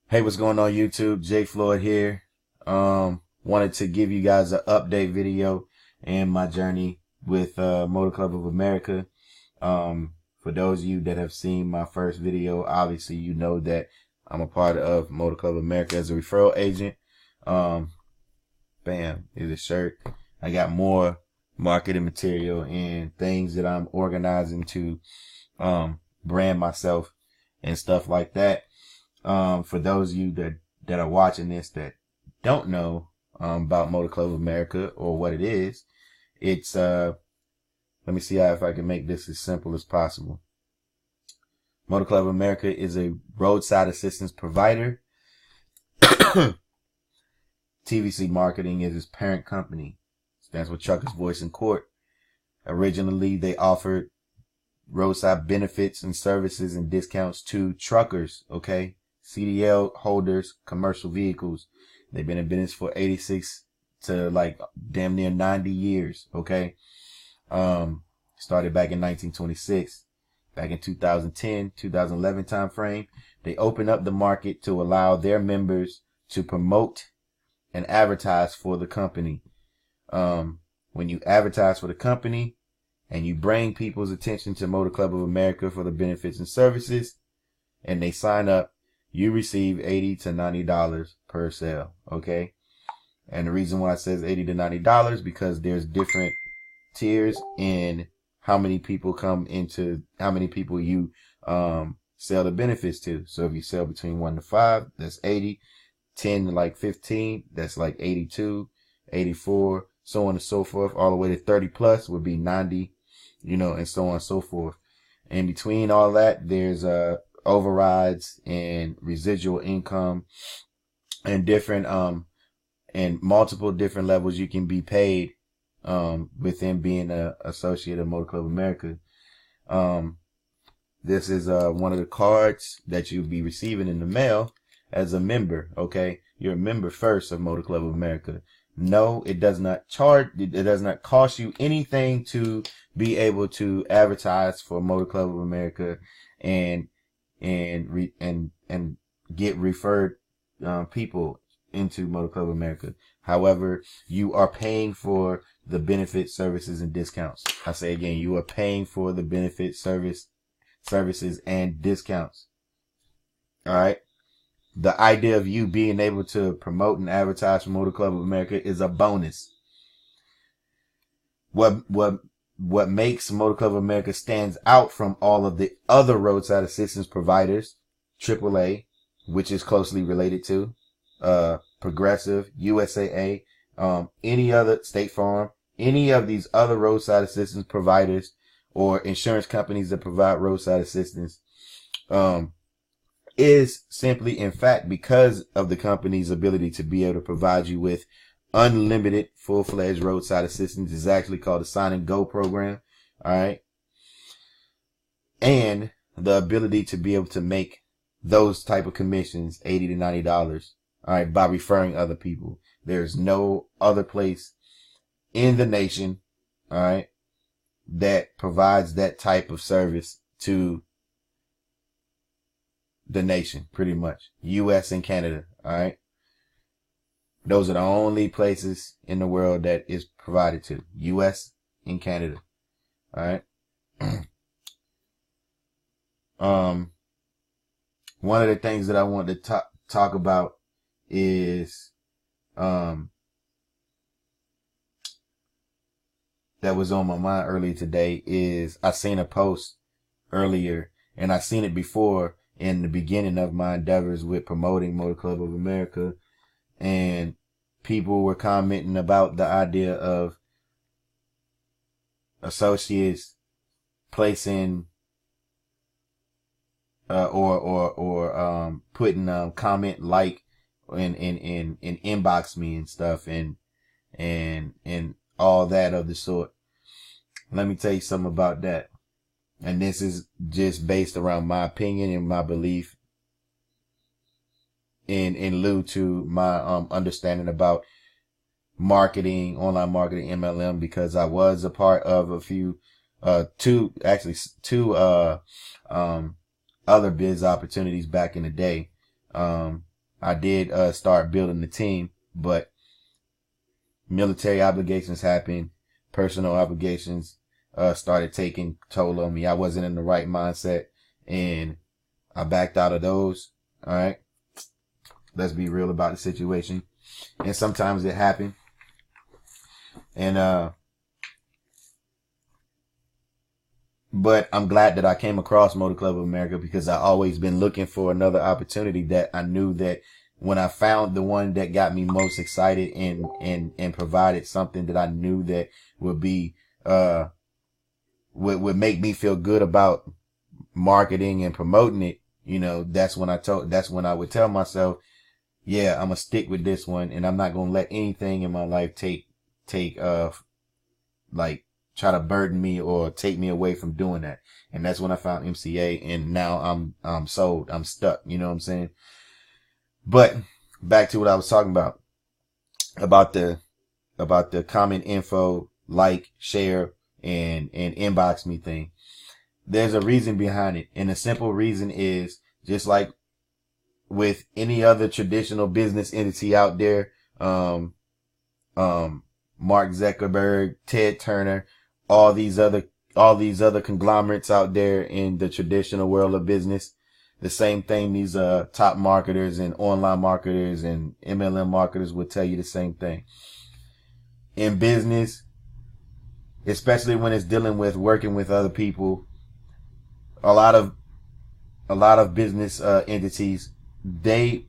Hey, what's going on YouTube? Floyd here. Wanted to give you guys an update video in my journey with Motor Club of America. For those of you that have seen my first video, obviously you know that I'm a part of Motor Club of America as a referral agent. Bam, here's a shirt. I got more marketing material and things that I'm organizing to brand myself and stuff like that. For those of you that are watching this that don't know about Motor Club of America or what it is, it's let me see if I can make this as simple as possible. Motor Club of America is a roadside assistance provider. TVC Marketing is its parent company. Stands for Truckers Voice in Court. Originally, they offered roadside benefits and services and discounts to truckers, okay? CDL holders, commercial vehicles. They've been in business for 86 to like damn near 90 years, okay? Started back in 1926. Back in 2010, 2011 time frame, they opened up the market to allow their members to promote and advertise for the company. When you advertise for the company and you bring people's attention to Motor Club of America for the benefits and services, and they sign up, you receive $80 to $90 per sale, okay? And the reason why it says $80 to $90 because there's different tiers in how many people you sell the benefits to. So if you sell between 1 to 5, that's 80, 10 to like 15, that's like 82, 84, so on and so forth. All the way to 30 plus would be 90, and so on and so forth. And between all that, there's overrides and residual income and different and multiple different levels you can be paid within being an associate of Motor Club America. This is one of the cards that you'll be receiving in the mail as a member, okay? You're a member first of Motor Club of America. No, it does not cost you anything to be able to advertise for Motor Club of America and get referred people into Motor Club of America. However, you are paying for the benefit, services, and discounts. I say again, you are paying for the benefit, services, and discounts. All right. The idea of you being able to promote and advertise for Motor Club of America is a bonus. What makes Motor Club of America stands out from all of the other roadside assistance providers, AAA, which is closely related to, Progressive, USAA, any other, State Farm, any of these other roadside assistance providers or insurance companies that provide roadside assistance, is simply, in fact, because of the company's ability to be able to provide you with unlimited full-fledged roadside assistance. Is actually called a Sign and Go program. All right. And the ability to be able to make those type of commissions, $80 to $90. All right. By referring other people. There's no other place in the nation. All right. That provides that type of service to the nation, pretty much. US and Canada. All right. Those are the only places in the world that is provided to. US and Canada. All right. One of the things that I want to talk about is that was on my mind earlier today is I seen a post earlier, and I seen it before in the beginning of my endeavors with promoting Motor Club of America, and people were commenting about the idea of associates placing or putting comment like and inbox me and stuff and all that of the sort. Let me tell you something about that. And this is just based around my opinion and my belief in lieu to my understanding about marketing, online marketing, MLM, because I was a part of a few two other biz opportunities back in the day. I did start building the team, but military obligations happened, personal obligations started taking toll on me. I wasn't in the right mindset, and I backed out of those. All right, let's be real about the situation. And sometimes it happened, and but I'm glad that I came across Motor Club of America, because I always been looking for another opportunity that I knew that when I found the one that got me most excited and provided something that I knew that would be, would make me feel good about marketing and promoting it, that's when I would tell myself, yeah, I'm gonna stick with this one, and I'm not gonna let anything in my life try to burden me or take me away from doing that. And that's when I found MCA, and now I'm sold. I'm stuck. You know what I'm saying? But back to what I was talking about the comment info, like, share, and inbox me thing. There's a reason behind it. And the simple reason is, just like with any other traditional business entity out there, Mark Zuckerberg, Ted Turner, all these other conglomerates out there in the traditional world of business. The same thing these top marketers and online marketers and MLM marketers will tell you the same thing. In business, especially when it's dealing with working with other people, a lot of business entities, they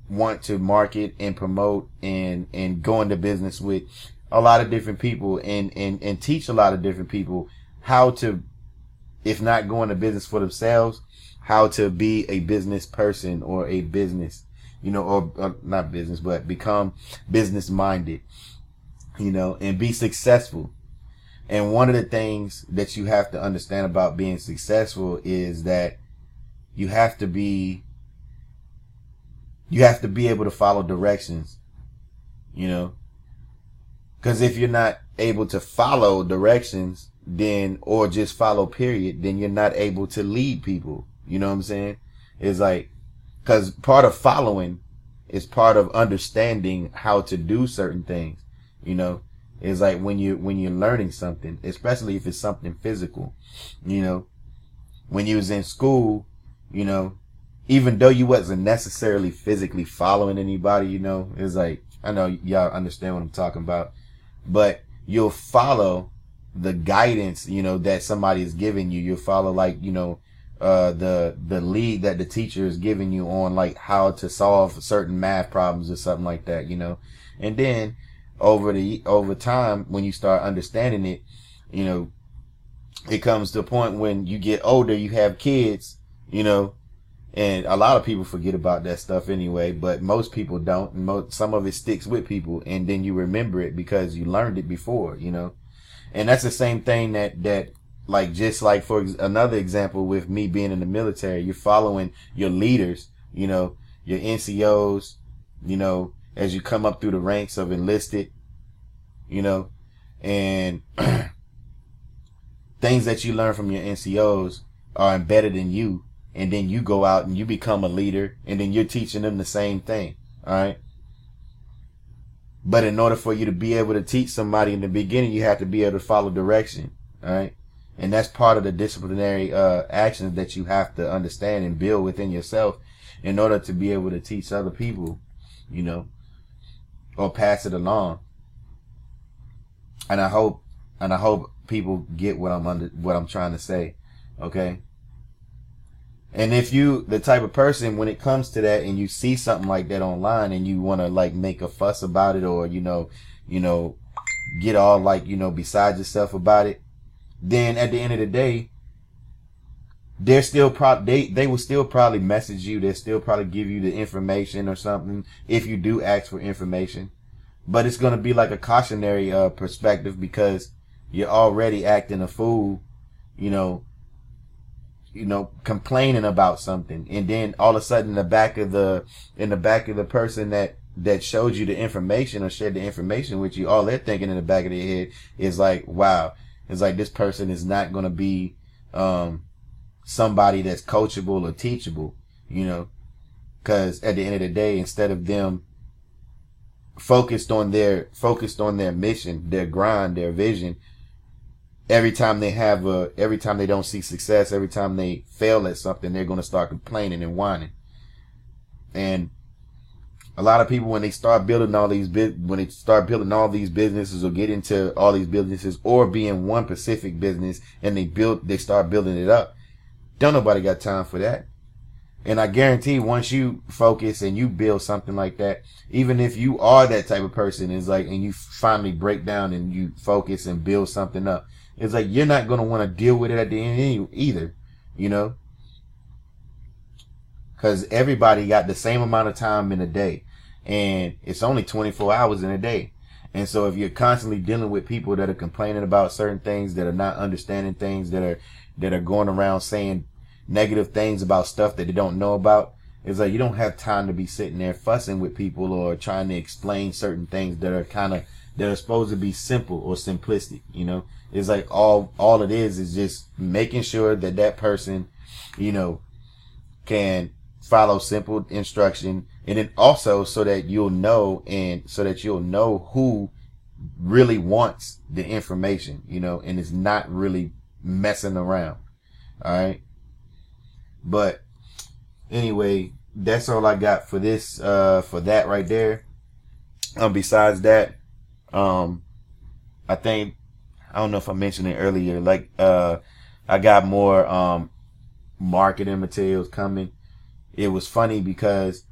want to market and promote and go into business with a lot of different people and teach a lot of different people how to, if not go into business for themselves, how to be a business person or a business, or not business, but become business minded, and be successful. And one of the things that you have to understand about being successful is that you have to be able to follow directions, because if you're not able to follow directions, then, or just follow period, then you're not able to lead people. You know what I'm saying? It's like, because part of following is part of understanding how to do certain things. It's like when you're learning something, especially if it's something physical, when you was in school, even though you wasn't necessarily physically following anybody, it's like, I know y'all understand what I'm talking about, but you'll follow the guidance, that somebody is giving you. You'll follow, like, the lead that the teacher is giving you on, like, how to solve certain math problems or something like that, and then over time, when you start understanding it, it comes to a point when you get older, you have kids, and a lot of people forget about that stuff anyway, but most people don't. And some of it sticks with people, and then you remember it because you learned it before, and that's the same thing that like, just like for another example with me being in the military, you're following your leaders, your NCOs, as you come up through the ranks of enlisted, and things that you learn from your NCOs are embedded in you. And then you go out and you become a leader, and then you're teaching them the same thing. All right. But in order for you to be able to teach somebody in the beginning, you have to be able to follow direction. All right. And that's part of the disciplinary actions that you have to understand and build within yourself in order to be able to teach other people, or pass it along. And I hope people get what I'm trying to say. Okay. And if you the type of person, when it comes to that, and you see something like that online and you want to, like, make a fuss about it, or, get all, like, beside yourself about it, then at the end of the day, they're still they will still probably message you. They'll still probably give you the information or something if you do ask for information. But it's going to be like a cautionary perspective, because you're already acting a fool, complaining about something, and then all of a sudden in the back of the person that showed you the information or shared the information with you, all they're thinking in the back of their head is like, wow, it's like, this person is not going to be somebody that's coachable or teachable, Because at the end of the day, instead of them focused on their mission, their grind, their vision, every time they don't see success, every time they fail at something, they're going to start complaining and whining. And a lot of people, when they start building all these businesses or get into all these businesses or be in one specific business and they start building it up, don't nobody got time for that. And I guarantee once you focus and you build something like that, even if you are that type of person, and you finally break down and you focus and build something up, it's like you're not going to want to deal with it at the end either, because everybody got the same amount of time in a day, and it's only 24 hours in a day. And so if you're constantly dealing with people that are complaining about certain things, that are not understanding things, that are going around saying negative things about stuff that they don't know about, it's like you don't have time to be sitting there fussing with people or trying to explain certain things that are supposed to be simple or simplistic. It's like all it is just making sure that person, can follow simple instruction, and then also so that you'll know who really wants the information, and is not really messing around. All right. But anyway, that's all I got for this, for that right there. Besides that, I think, I don't know if I mentioned it earlier, I got more, marketing materials coming. It was funny because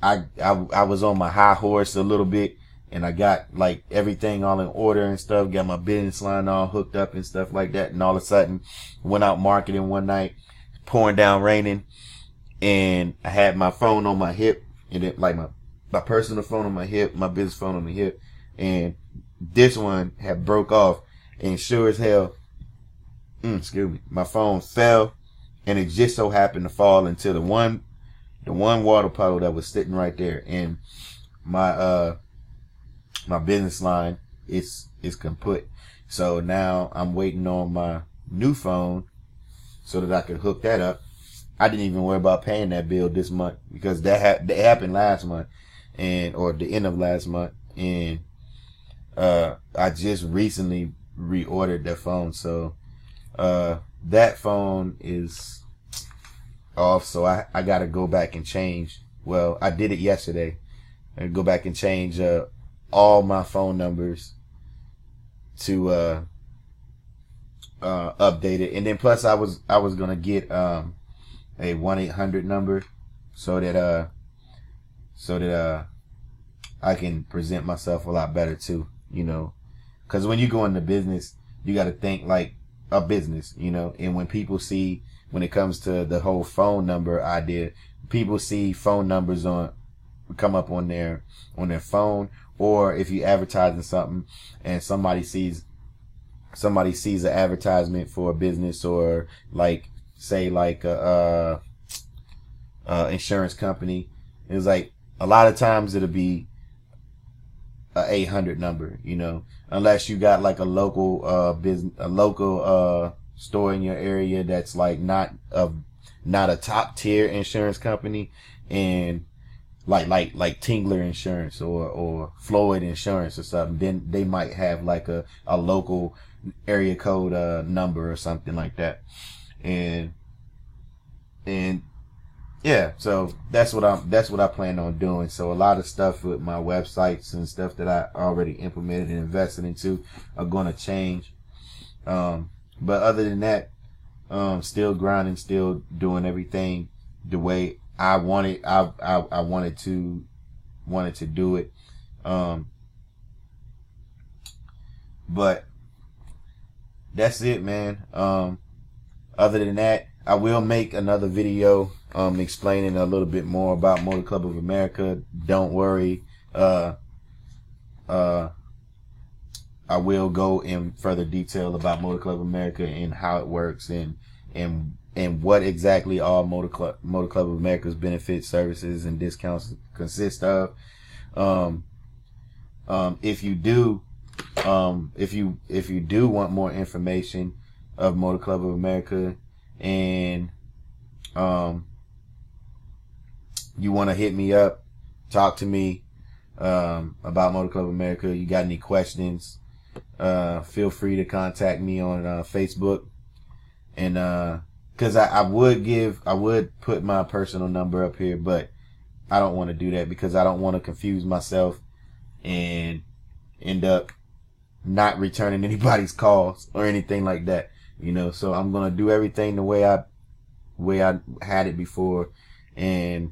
I was on my high horse a little bit, and I got everything all in order and stuff, got my business line all hooked up and stuff like that. And all of a sudden went out marketing one night, pouring down raining, and I had my phone on my hip, and it my personal phone on my hip, my business phone on the hip, and this one had broke off, and sure as hell, excuse me, my phone fell, and it just so happened to fall into the one water puddle that was sitting right there, and my business line is kaput. So now I'm waiting on my new phone so that I could hook that up. I didn't even worry about paying that bill this month because that happened last month, or the end of last month, and I just recently reordered that phone. So that phone is off, so I gotta go back and change. Well, I did it yesterday. I go back and change all my phone numbers to update it, and then plus I was gonna get a 1-800 number so that I can present myself a lot better too, because when you go into business, you got to think like a business, and when it comes to the whole phone number idea, people see phone numbers come up on their phone, or if you advertising something and somebody sees an advertisement for a business, or say a insurance company, it's like a lot of times it'll be a 800 number, unless you got a local business, a local store in your area that's not a top tier insurance company, and like Tingler Insurance or Floyd Insurance or something, then they might have a local area code number or something like that. And yeah, so that's what I plan on doing. So a lot of stuff with my websites and stuff that I already implemented and invested into are going to change. But other than that, still grinding, still doing everything the way I wanted. I wanted to do it. But that's it, man. Other than that, I will make another video explaining a little bit more about Motor Club of America. Don't worry. I will go in further detail about Motor Club of America and how it works, and what exactly all Motor Club of America's benefits, services, and discounts consist of. If you do want more information of Motor Club of America, and you want to hit me up, talk to me about Motor Club America, you got any questions, feel free to contact me on Facebook. And because I would put my personal number up here, but I don't want to do that because I don't want to confuse myself and end up not returning anybody's calls or anything like that, you know. So I'm gonna do everything the way I had it before, and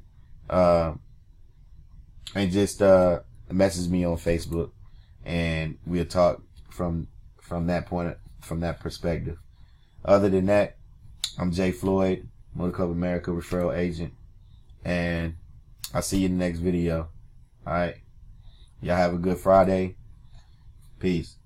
just message me on Facebook, and we'll talk from that perspective. Other than that, I'm Jay Floyd, Motor Club America referral agent, and I'll see you in the next video. All right, y'all have a good Friday. Peace.